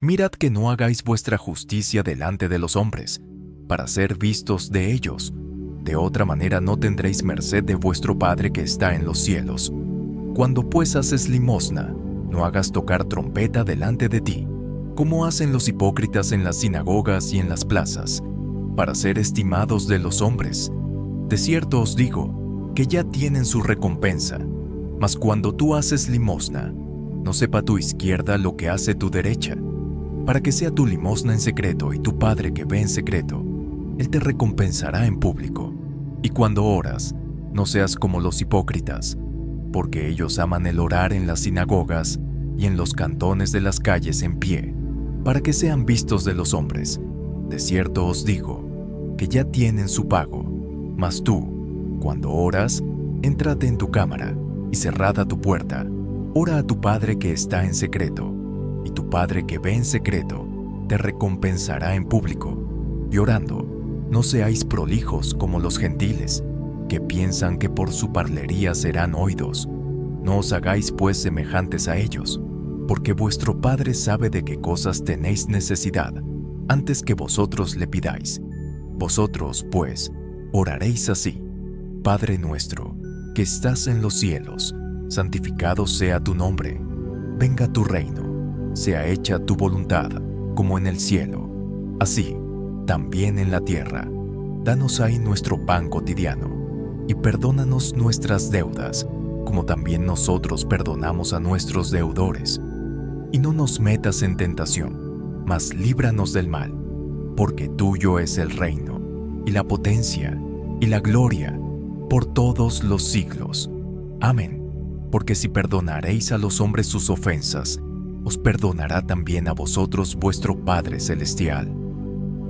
Mirad que no hagáis vuestra justicia delante de los hombres, para ser vistos de ellos. De otra manera no tendréis merced de vuestro Padre que está en los cielos. Cuando pues haces limosna, no hagas tocar trompeta delante de ti, como hacen los hipócritas en las sinagogas y en las plazas, para ser estimados de los hombres. De cierto os digo, que ya tienen su recompensa. Mas cuando tú haces limosna, no sepa tu izquierda lo que hace tu derecha, para que sea tu limosna en secreto, y tu Padre que ve en secreto, Él te recompensará en público. Y cuando oras, no seas como los hipócritas, porque ellos aman el orar en las sinagogas y en los cantones de las calles en pie, para que sean vistos de los hombres. De cierto os digo, que ya tienen su pago. Mas tú, cuando oras, éntrate en tu cámara, y cerrada tu puerta, ora a tu Padre que está en secreto, y tu Padre que ve en secreto, te recompensará en público. Y orando, no seáis prolijos como los gentiles, que piensan que por su parlería serán oídos. No os hagáis pues semejantes a ellos, porque vuestro Padre sabe de qué cosas tenéis necesidad, antes que vosotros le pidáis. Vosotros, pues, oraréis así: Padre nuestro, que estás en los cielos, santificado sea tu nombre. Venga tu reino, sea hecha tu voluntad, como en el cielo, así también en la tierra. Danos hoy nuestro pan cotidiano, y perdónanos nuestras deudas, como también nosotros perdonamos a nuestros deudores. Y no nos metas en tentación, mas líbranos del mal, porque tuyo es el reino, y la potencia, y la gloria, por todos los siglos. Amén. Porque si perdonaréis a los hombres sus ofensas, os perdonará también a vosotros vuestro Padre Celestial.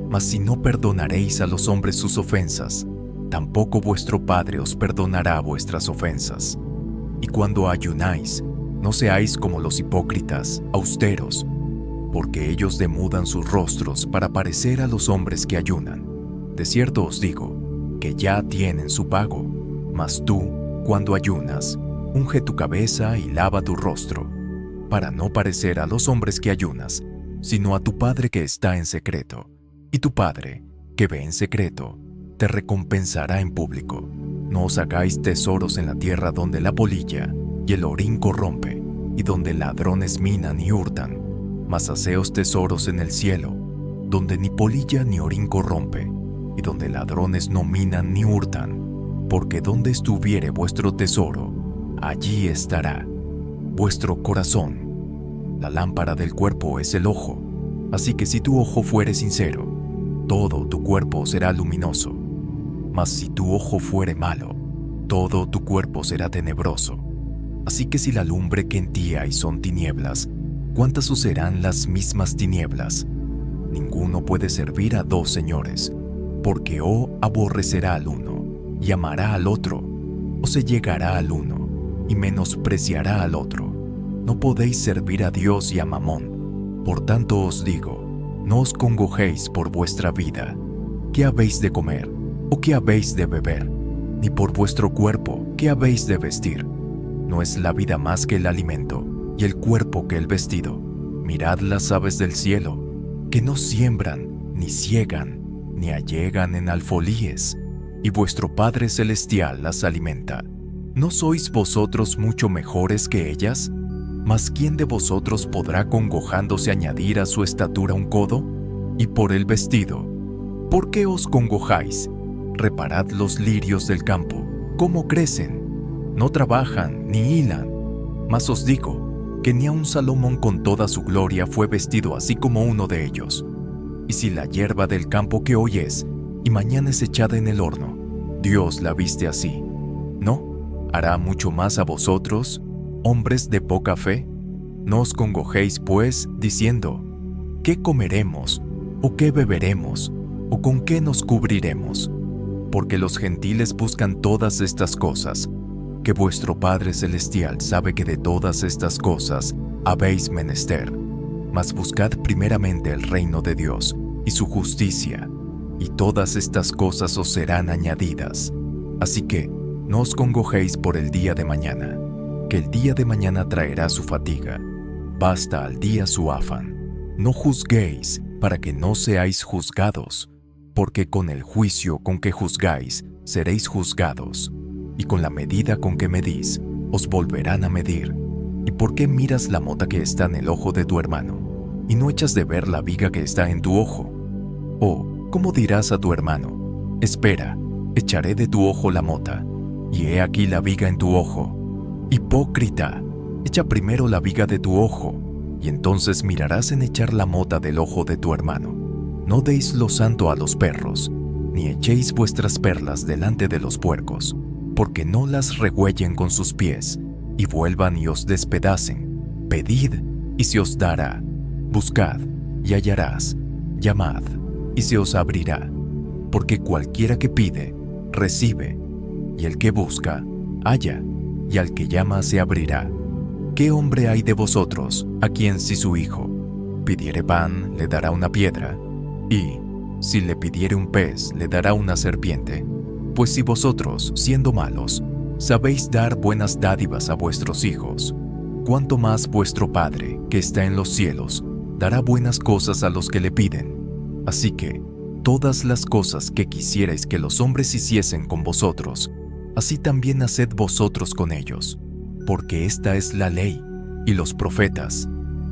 Mas si no perdonaréis a los hombres sus ofensas, tampoco vuestro Padre os perdonará vuestras ofensas. Y cuando ayunáis, no seáis como los hipócritas, austeros, porque ellos demudan sus rostros para parecer a los hombres que ayunan. De cierto os digo, que ya tienen su pago. Mas tú, cuando ayunas, unge tu cabeza y lava tu rostro, para no parecer a los hombres que ayunas, sino a tu Padre que está en secreto. Y tu Padre, que ve en secreto, te recompensará en público. No os hagáis tesoros en la tierra donde la polilla y el orín corrompe, y donde ladrones minan y hurtan, mas haceos tesoros en el cielo, donde ni polilla ni orín corrompe, y donde ladrones no minan ni hurtan, porque donde estuviere vuestro tesoro, allí estará vuestro corazón. La lámpara del cuerpo es el ojo, así que si tu ojo fuere sincero, todo tu cuerpo será luminoso. Mas si tu ojo fuere malo, todo tu cuerpo será tenebroso. Así que si la lumbre que en ti hay son tinieblas, ¿cuántas os serán las mismas tinieblas? Ninguno puede servir a dos señores, porque o aborrecerá al uno y amará al otro, o se llegará al uno y menospreciará al otro. No podéis servir a Dios y a Mamón. Por tanto os digo, no os congojéis por vuestra vida, ¿qué habéis de comer o qué habéis de beber? Ni por vuestro cuerpo, ¿qué habéis de vestir? ¿No es la vida más que el alimento, y el cuerpo que el vestido? Mirad las aves del cielo, que no siembran, ni siegan, ni allegan en alfolíes, y vuestro Padre Celestial las alimenta. ¿No sois vosotros mucho mejores que ellas? Mas ¿quién de vosotros podrá congojándose añadir a su estatura un codo? Y por el vestido, ¿por qué os congojáis? Reparad los lirios del campo, cómo crecen. No trabajan ni hilan. Mas os digo que ni aun Salomón con toda su gloria fue vestido así como uno de ellos. Y si la hierba del campo que hoy es y mañana es echada en el horno, Dios la viste así, ¿no hará mucho más a vosotros, hombres de poca fe? No os congojéis, pues, diciendo, ¿qué comeremos? ¿O qué beberemos? ¿O con qué nos cubriremos? Porque los gentiles buscan todas estas cosas, que vuestro Padre Celestial sabe que de todas estas cosas habéis menester. Mas buscad primeramente el reino de Dios y su justicia, y todas estas cosas os serán añadidas. Así que, no os congojéis por el día de mañana, que el día de mañana traerá su fatiga. Basta al día su afán. No juzguéis para que no seáis juzgados, porque con el juicio con que juzgáis seréis juzgados, y con la medida con que medís os volverán a medir. ¿Y por qué miras la mota que está en el ojo de tu hermano, y no echas de ver la viga que está en tu ojo? ¿O cómo dirás a tu hermano, espera, echaré de tu ojo la mota, y he aquí la viga en tu ojo? Hipócrita, echa primero la viga de tu ojo, y entonces mirarás en echar la mota del ojo de tu hermano. No deis lo santo a los perros, ni echéis vuestras perlas delante de los puercos, porque no las regüellen con sus pies, y vuelvan y os despedacen. Pedid, y se os dará. Buscad, y hallarás. Llamad, y se os abrirá. Porque cualquiera que pide, recibe, y el que busca, halla, y al que llama se abrirá. ¿Qué hombre hay de vosotros a quien si su hijo pidiere pan, le dará una piedra? Y si le pidiere un pez, le dará una serpiente. Pues si vosotros, siendo malos, sabéis dar buenas dádivas a vuestros hijos, cuánto más vuestro Padre, que está en los cielos, dará buenas cosas a los que le piden. Así que, todas las cosas que quisierais que los hombres hiciesen con vosotros, así también haced vosotros con ellos. Porque esta es la ley y los profetas.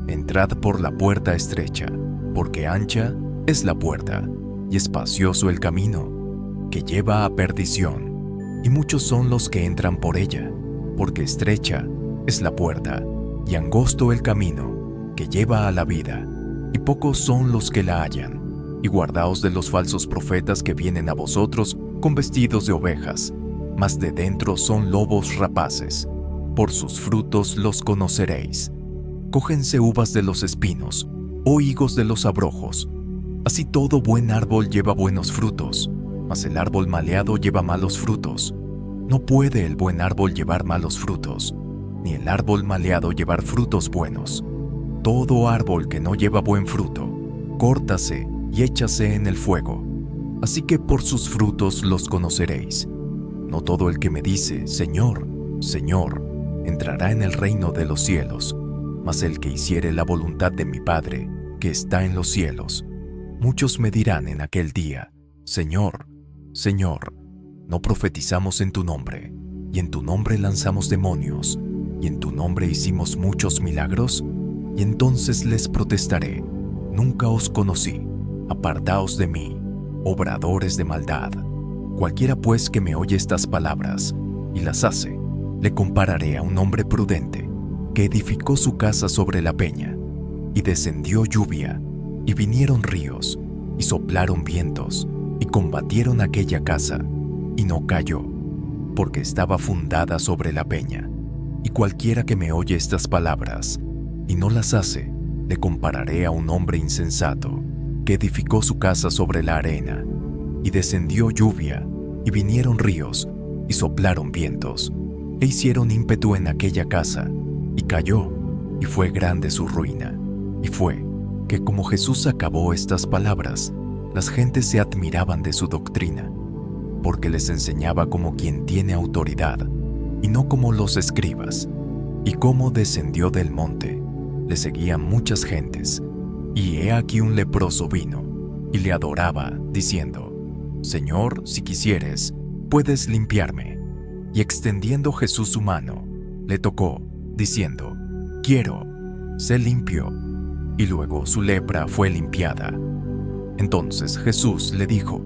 Entrad por la puerta estrecha, porque ancha es la puerta, y espacioso el camino, que lleva a perdición, y muchos son los que entran por ella, porque estrecha es la puerta, y angosto el camino, que lleva a la vida, y pocos son los que la hallan. Y guardaos de los falsos profetas que vienen a vosotros con vestidos de ovejas, mas de dentro son lobos rapaces. Por sus frutos los conoceréis. Cógense uvas de los espinos, o higos de los abrojos. Así todo buen árbol lleva buenos frutos, mas el árbol maleado lleva malos frutos. No puede el buen árbol llevar malos frutos, ni el árbol maleado llevar frutos buenos. Todo árbol que no lleva buen fruto, córtase y échase en el fuego. Así que por sus frutos los conoceréis. No todo el que me dice, Señor, Señor, entrará en el reino de los cielos, mas el que hiciere la voluntad de mi Padre, que está en los cielos. Muchos me dirán en aquel día, Señor, Señor, ¿no profetizamos en tu nombre, y en tu nombre lanzamos demonios, y en tu nombre hicimos muchos milagros? Y entonces les protestaré, nunca os conocí, apartaos de mí, obradores de maldad. Cualquiera pues que me oye estas palabras y las hace, le compararé a un hombre prudente que edificó su casa sobre la peña, y descendió lluvia, y vinieron ríos, y soplaron vientos, y combatieron aquella casa, y no cayó, porque estaba fundada sobre la peña. Y cualquiera que me oye estas palabras y no las hace, le compararé a un hombre insensato que edificó su casa sobre la arena, y descendió lluvia, y vinieron ríos, y soplaron vientos, e hicieron ímpetu en aquella casa, y cayó, y fue grande su ruina. Y fue que como Jesús acabó estas palabras, las gentes se admiraban de su doctrina, porque les enseñaba como quien tiene autoridad, y no como los escribas. Y como descendió del monte, le seguían muchas gentes, y he aquí un leproso vino, y le adoraba, diciendo, Señor, si quisieres, puedes limpiarme. Y extendiendo Jesús su mano, le tocó, diciendo, quiero, sé limpio. Y luego su lepra fue limpiada. Entonces Jesús le dijo,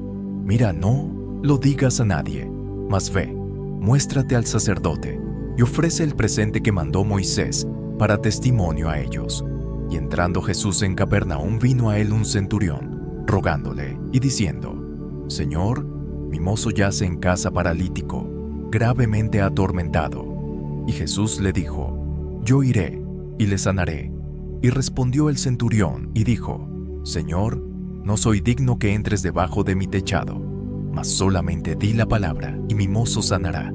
mira, no lo digas a nadie, mas ve, muéstrate al sacerdote, y ofrece el presente que mandó Moisés para testimonio a ellos. Y entrando Jesús en Capernaum, vino a él un centurión, rogándole y diciendo, Señor, mi mozo yace en casa paralítico, gravemente atormentado. Y Jesús le dijo, yo iré y le sanaré. Y respondió el centurión y dijo, Señor, no soy digno que entres debajo de mi techado, mas solamente di la palabra y mi mozo sanará,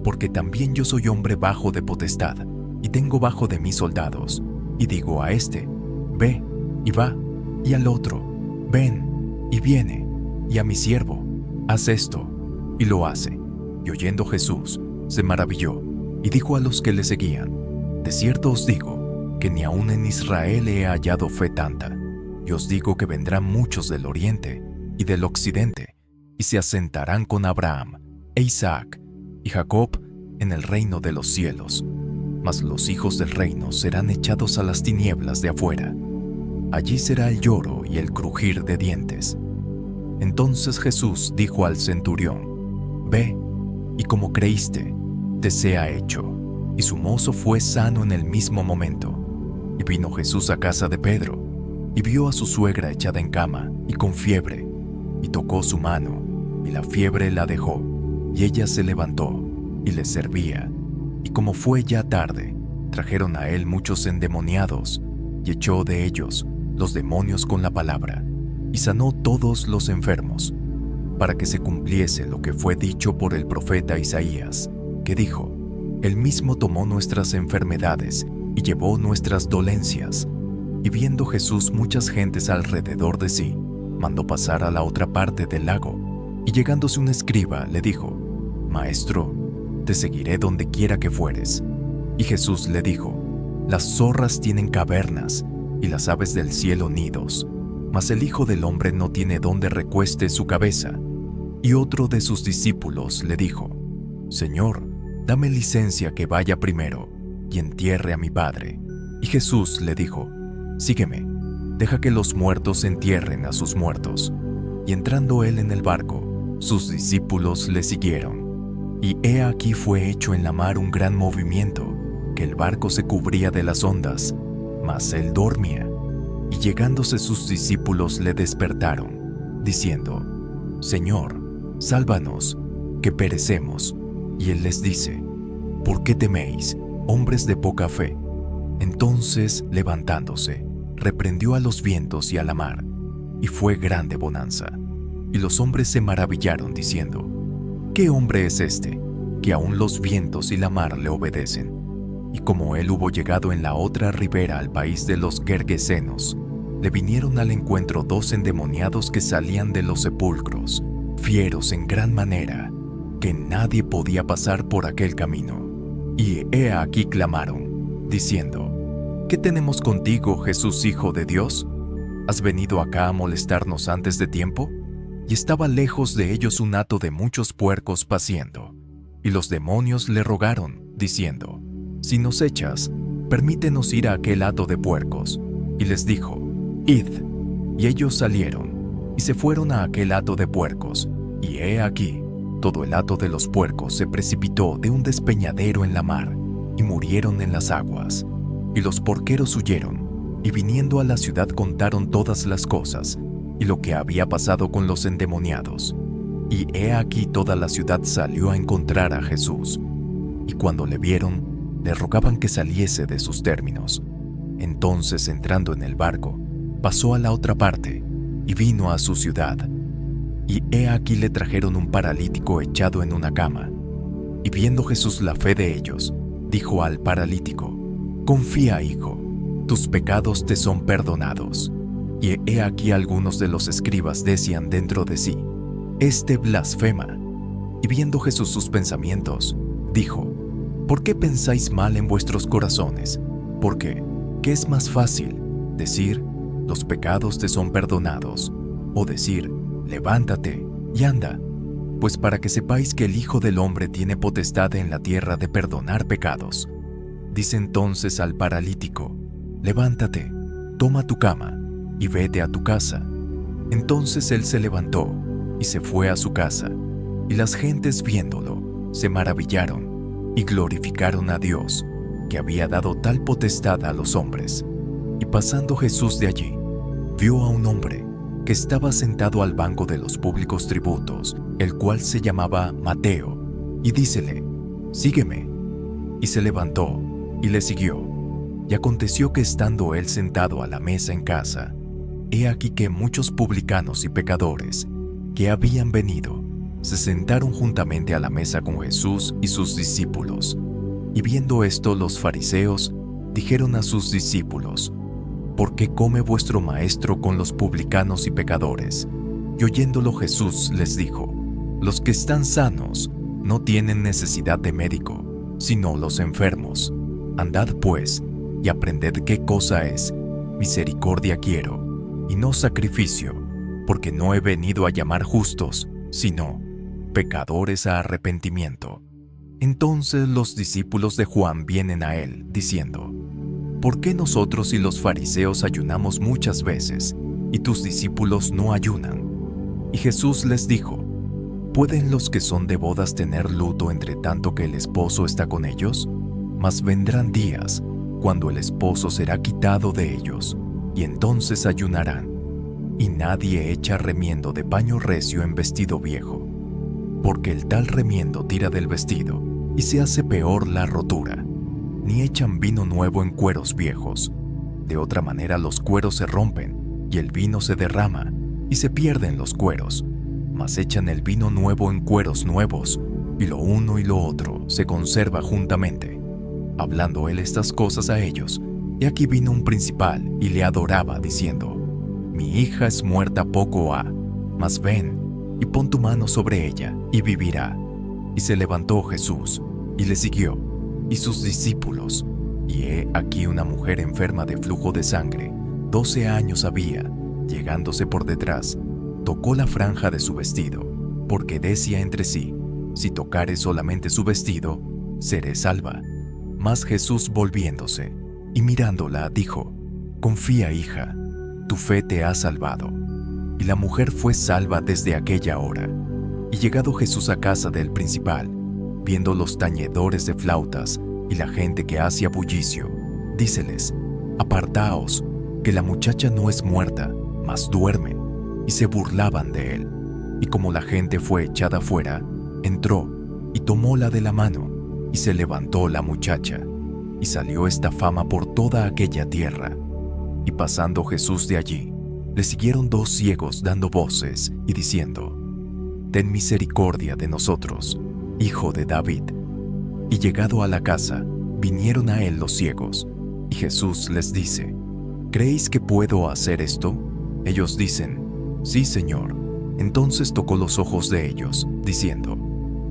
porque también yo soy hombre bajo de potestad, y tengo bajo de mí soldados, y digo a este, ve, y va, y al otro, ven, y viene, y a mi siervo, haz esto, y lo hace. Y oyendo Jesús, se maravilló, y dijo a los que le seguían, de cierto os digo, que ni aun en Israel he hallado fe tanta. y os digo que vendrán muchos del oriente y del occidente, y se asentarán con Abraham, e Isaac, y Jacob en el reino de los cielos. Mas los hijos del reino serán echados a las tinieblas de afuera. Allí será el lloro y el crujir de dientes. Entonces Jesús dijo al centurión: Ve, y como creíste, te sea hecho. Y su mozo fue sano en el mismo momento. Y vino Jesús a casa de Pedro, y vio a su suegra echada en cama y con fiebre, y tocó su mano, y la fiebre la dejó, y ella se levantó, y les servía. Y como fue ya tarde, trajeron a él muchos endemoniados, y echó de ellos los demonios con la palabra, y sanó todos los enfermos, para que se cumpliese lo que fue dicho por el profeta Isaías, que dijo: Él mismo tomó nuestras enfermedades y llevó nuestras dolencias. Y viendo Jesús muchas gentes alrededor de sí, mandó pasar a la otra parte del lago, y llegándose un escriba le dijo: Maestro, te seguiré donde quiera que fueres. Y Jesús le dijo: Las zorras tienen cavernas, y las aves del cielo nidos, mas el Hijo del Hombre no tiene donde recueste su cabeza. Y otro de sus discípulos le dijo: Señor, dame licencia que vaya primero y entierre a mi padre. Y Jesús le dijo: Sígueme, deja que los muertos entierren a sus muertos. Y entrando él en el barco, sus discípulos le siguieron. Y he aquí fue hecho en la mar un gran movimiento, que el barco se cubría de las ondas, mas él dormía. Y llegándose sus discípulos le despertaron, diciendo: Señor, sálvanos, que perecemos. Y él les dice: ¿Por qué teméis, hombres de poca fe? Entonces, levantándose, reprendió a los vientos y a la mar, y fue grande bonanza. Y los hombres se maravillaron, diciendo: ¿Qué hombre es este, que aun los vientos y la mar le obedecen? Y como él hubo llegado en la otra ribera al país de los Gergesenos, le vinieron al encuentro 2 endemoniados que salían de los sepulcros, fieros en gran manera, que nadie podía pasar por aquel camino. Y he aquí clamaron, diciendo: ¿Qué tenemos contigo, Jesús, Hijo de Dios? ¿Has venido acá a molestarnos antes de tiempo? Y estaba lejos de ellos un hato de muchos puercos paciendo. Y los demonios le rogaron, diciendo: Si nos echas, permítenos ir a aquel hato de puercos. Y les dijo: Id. Y ellos salieron, y se fueron a aquel hato de puercos. Y he aquí, todo el hato de los puercos se precipitó de un despeñadero en la mar, y murieron en las aguas. Y los porqueros huyeron, y viniendo a la ciudad contaron todas las cosas, y lo que había pasado con los endemoniados. Y he aquí toda la ciudad salió a encontrar a Jesús. Y cuando le vieron, le rogaban que saliese de sus términos. Entonces, entrando en el barco, pasó a la otra parte, y vino a su ciudad. Y he aquí le trajeron un paralítico echado en una cama. Y viendo Jesús la fe de ellos, dijo al paralítico: Confía, hijo, tus pecados te son perdonados. Y he aquí algunos de los escribas decían dentro de sí: Este blasfema. Y viendo Jesús sus pensamientos, dijo: ¿Por qué pensáis mal en vuestros corazones? Porque, ¿qué es más fácil? Decir: Los pecados te son perdonados, o decir: Levántate y anda. Pues para que sepáis que el Hijo del Hombre tiene potestad en la tierra de perdonar pecados. Dice entonces al paralítico: Levántate, toma tu cama, y vete a tu casa. Entonces él se levantó, y se fue a su casa. Y las gentes viéndolo, se maravillaron, y glorificaron a Dios, que había dado tal potestad a los hombres. Y pasando Jesús de allí, vio a un hombre que estaba sentado al banco de los públicos tributos, el cual se llamaba Mateo, y dícele: Sígueme. Y se levantó, y le siguió. Y aconteció que estando él sentado a la mesa en casa, he aquí que muchos publicanos y pecadores, que habían venido, se sentaron juntamente a la mesa con Jesús y sus discípulos. Y viendo esto, los fariseos dijeron a sus discípulos: ¿Por qué come vuestro maestro con los publicanos y pecadores? Y oyéndolo Jesús les dijo: Los que están sanos no tienen necesidad de médico, sino los enfermos. Andad pues, y aprended qué cosa es: misericordia quiero, y no sacrificio, porque no he venido a llamar justos, sino pecadores a arrepentimiento. Entonces los discípulos de Juan vienen a él, diciendo: ¿Por qué nosotros y los fariseos ayunamos muchas veces, y tus discípulos no ayunan? Y Jesús les dijo: ¿Pueden los que son de bodas tener luto entre tanto que el esposo está con ellos? Mas vendrán días cuando el esposo será quitado de ellos, y entonces ayunarán. Y nadie echa remiendo de paño recio en vestido viejo, porque el tal remiendo tira del vestido, y se hace peor la rotura. Ni echan vino nuevo en cueros viejos. De otra manera los cueros se rompen, y el vino se derrama, y se pierden los cueros. Mas echan el vino nuevo en cueros nuevos, y lo uno y lo otro se conserva juntamente. Hablando él estas cosas a ellos, y aquí vino un principal y le adoraba, diciendo: Mi hija es muerta poco ha, mas ven y pon tu mano sobre ella y vivirá. Y se levantó Jesús y le siguió, y sus discípulos. Y he aquí una mujer enferma de flujo de sangre, 12 años había, llegándose por detrás, tocó la franja de su vestido, porque decía entre sí: Si tocare solamente su vestido, seré salva. Mas Jesús, volviéndose y mirándola, dijo: Confía, hija, tu fe te ha salvado. Y la mujer fue salva desde aquella hora. Y llegado Jesús a casa del principal, viendo los tañedores de flautas y la gente que hacía bullicio, díceles: Apartaos, que la muchacha no es muerta, mas duerme. Y se burlaban de él. Y como la gente fue echada fuera, entró y tomóla de la mano, y se levantó la muchacha. Y salió esta fama por toda aquella tierra. Y pasando Jesús de allí, le siguieron 2 ciegos dando voces y diciendo: Ten misericordia de nosotros, Hijo de David. Y llegado a la casa, vinieron a él los ciegos. Y Jesús les dice: ¿Creéis que puedo hacer esto? Ellos dicen: Sí, Señor. Entonces tocó los ojos de ellos, diciendo: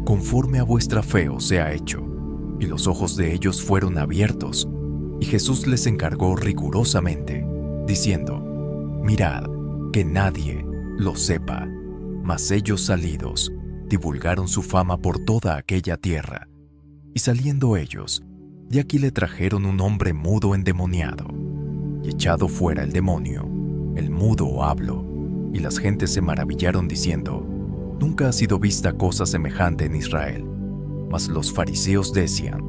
Conforme a vuestra fe os sea hecho. Y los ojos de ellos fueron abiertos. Y Jesús les encargó rigurosamente, diciendo: Mirad, que nadie lo sepa. Mas ellos, salidos, divulgaron su fama por toda aquella tierra. Y saliendo ellos, de aquí le trajeron un hombre mudo endemoniado. Y echado fuera el demonio, el mudo habló. Y las gentes se maravillaron diciendo: Nunca ha sido vista cosa semejante en Israel. Mas los fariseos decían: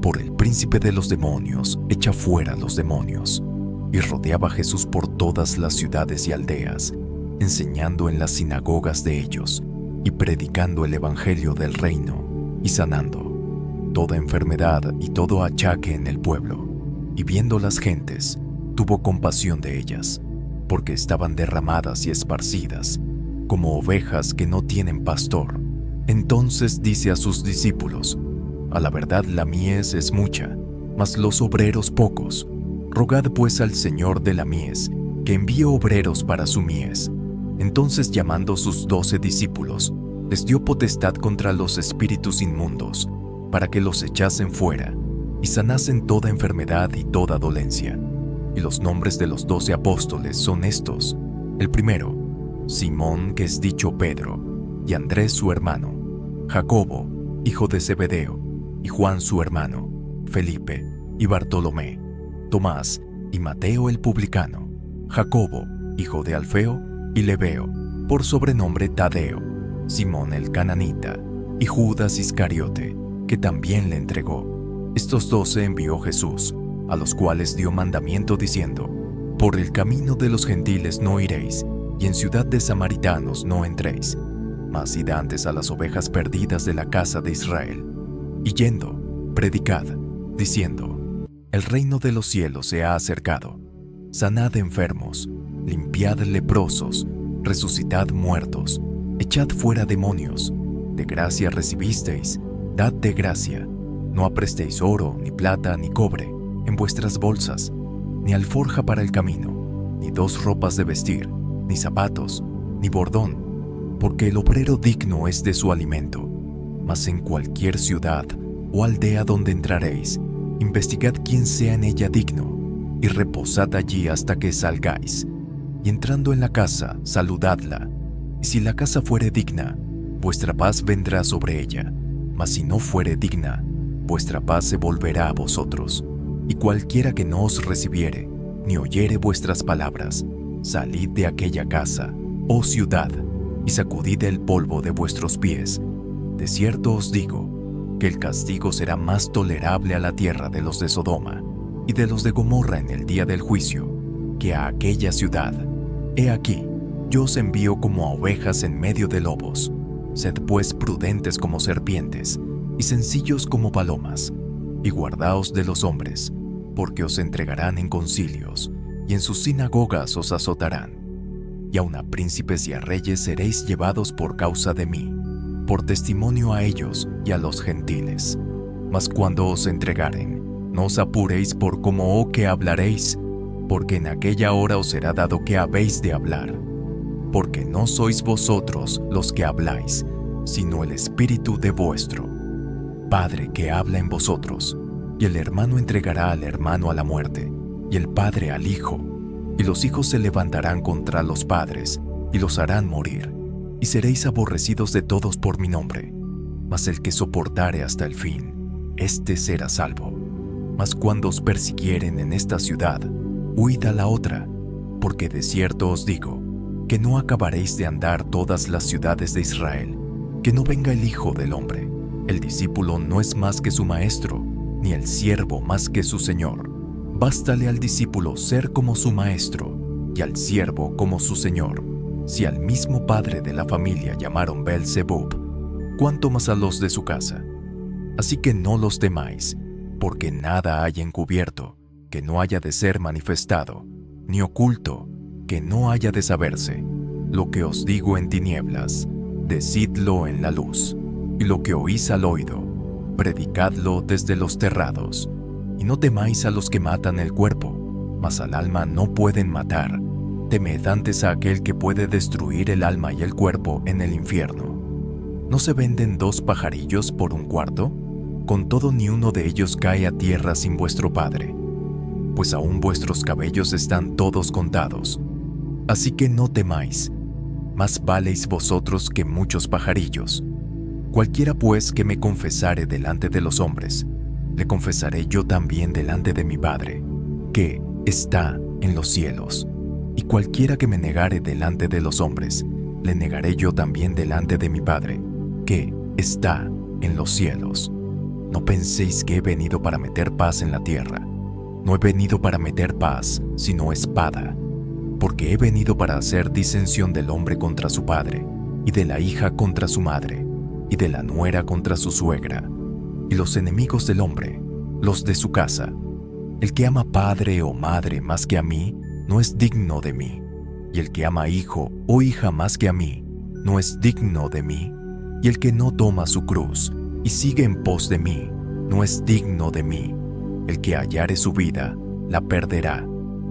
Por el príncipe de los demonios, echa fuera los demonios. Y rodeaba Jesús por todas las ciudades y aldeas, enseñando en las sinagogas de ellos, y predicando el evangelio del reino, y sanando toda enfermedad y todo achaque en el pueblo. Y viendo las gentes, tuvo compasión de ellas, porque estaban derramadas y esparcidas, como ovejas que no tienen pastor. Entonces dice a sus discípulos: A la verdad la mies es mucha, mas los obreros pocos. Rogad pues al Señor de la mies, que envíe obreros para su mies. Entonces, llamando sus 12 discípulos, les dio potestad contra los espíritus inmundos, para que los echasen fuera, y sanasen toda enfermedad y toda dolencia. Y los nombres de los 12 apóstoles son estos: el primero, Simón, que es dicho Pedro, y Andrés su hermano, Jacobo, hijo de Zebedeo, y Juan su hermano, Felipe, y Bartolomé, Tomás, y Mateo el publicano, Jacobo, hijo de Alfeo, y Lebeo, por sobrenombre Tadeo, Simón el cananita, y Judas Iscariote, que también le entregó. Estos 12 envió Jesús, a los cuales dio mandamiento diciendo: Por el camino de los gentiles no iréis, y en ciudad de samaritanos no entréis, mas id antes a las ovejas perdidas de la casa de Israel. Y yendo, predicad, diciendo: El reino de los cielos se ha acercado. Sanad enfermos, limpiad leprosos, resucitad muertos, echad fuera demonios. De gracia recibisteis, dad de gracia. No aprestéis oro, ni plata, ni cobre en vuestras bolsas, ni alforja para el camino, ni 2 ropas de vestir, ni zapatos, ni bordón, porque el obrero digno es de su alimento. Mas en cualquier ciudad o aldea donde entraréis, investigad quién sea en ella digno, y reposad allí hasta que salgáis. y entrando en la casa, saludadla. Y si la casa fuere digna, vuestra paz vendrá sobre ella. Mas si no fuere digna, vuestra paz se volverá a vosotros. Y cualquiera que no os recibiere, ni oyere vuestras palabras, salid de aquella casa, oh ciudad, y sacudid el polvo de vuestros pies. De cierto os digo, que el castigo será más tolerable a la tierra de los de Sodoma y de los de Gomorra en el día del juicio, que a aquella ciudad. He aquí, yo os envío como a ovejas en medio de lobos. Sed pues prudentes como serpientes, y sencillos como palomas, y guardaos de los hombres, porque os entregarán en concilios, y en sus sinagogas os azotarán. Y aun a príncipes y a reyes seréis llevados por causa de mí, por testimonio a ellos y a los gentiles. Mas cuando os entregaren, no os apuréis por cómo o qué hablaréis, porque en aquella hora os será dado que habéis de hablar. Porque no sois vosotros los que habláis, sino el Espíritu de vuestro Padre que habla en vosotros. Y el hermano entregará al hermano a la muerte, y el padre al hijo. Y los hijos se levantarán contra los padres, y los harán morir. Y seréis aborrecidos de todos por mi nombre. Mas el que soportare hasta el fin, éste será salvo. Mas cuando os persiguieren en esta ciudad, huid a la otra, porque de cierto os digo, que no acabaréis de andar todas las ciudades de Israel, que no venga el Hijo del Hombre. El discípulo no es más que su maestro, ni el siervo más que su señor. Bástale al discípulo ser como su maestro, y al siervo como su señor. Si al mismo padre de la familia llamaron Beelzebub, ¿cuánto más a los de su casa? Así que no los temáis, porque nada hay encubierto que no haya de ser manifestado, ni oculto que no haya de saberse. Lo que os digo en tinieblas, decidlo en la luz, y lo que oís al oído, predicadlo desde los terrados. Y no temáis a los que matan el cuerpo, mas al alma no pueden matar. Temed antes a aquel que puede destruir el alma y el cuerpo en el infierno. ¿No se venden 2 pajarillos por un cuarto? Con todo ni uno de ellos cae a tierra sin vuestro Padre. Pues aún vuestros cabellos están todos contados. Así que no temáis, más valéis vosotros que muchos pajarillos. Cualquiera pues que me confesare delante de los hombres, le confesaré yo también delante de mi Padre, que está en los cielos. Y cualquiera que me negare delante de los hombres, le negaré yo también delante de mi Padre, que está en los cielos. No penséis que he venido para meter paz en la tierra. No he venido para meter paz, sino espada, porque he venido para hacer disensión del hombre contra su padre, y de la hija contra su madre, y de la nuera contra su suegra, y los enemigos del hombre, los de su casa. El que ama padre o madre más que a mí, no es digno de mí, y el que ama hijo o hija más que a mí, no es digno de mí, y el que no toma su cruz y sigue en pos de mí, no es digno de mí. El que hallare su vida, la perderá,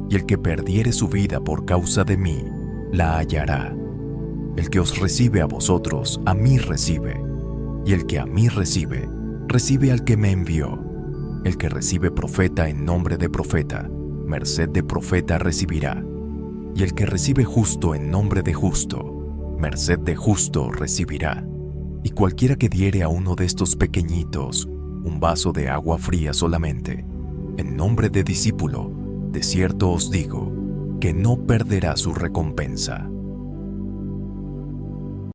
y el que perdiere su vida por causa de mí, la hallará. El que os recibe a vosotros, a mí recibe, y el que a mí recibe, recibe al que me envió. El que recibe profeta en nombre de profeta, merced de profeta recibirá, y el que recibe justo en nombre de justo, merced de justo recibirá. Y cualquiera que diere a uno de estos pequeñitos un vaso de agua fría solamente, en nombre de discípulo, de cierto os digo, que no perderá su recompensa.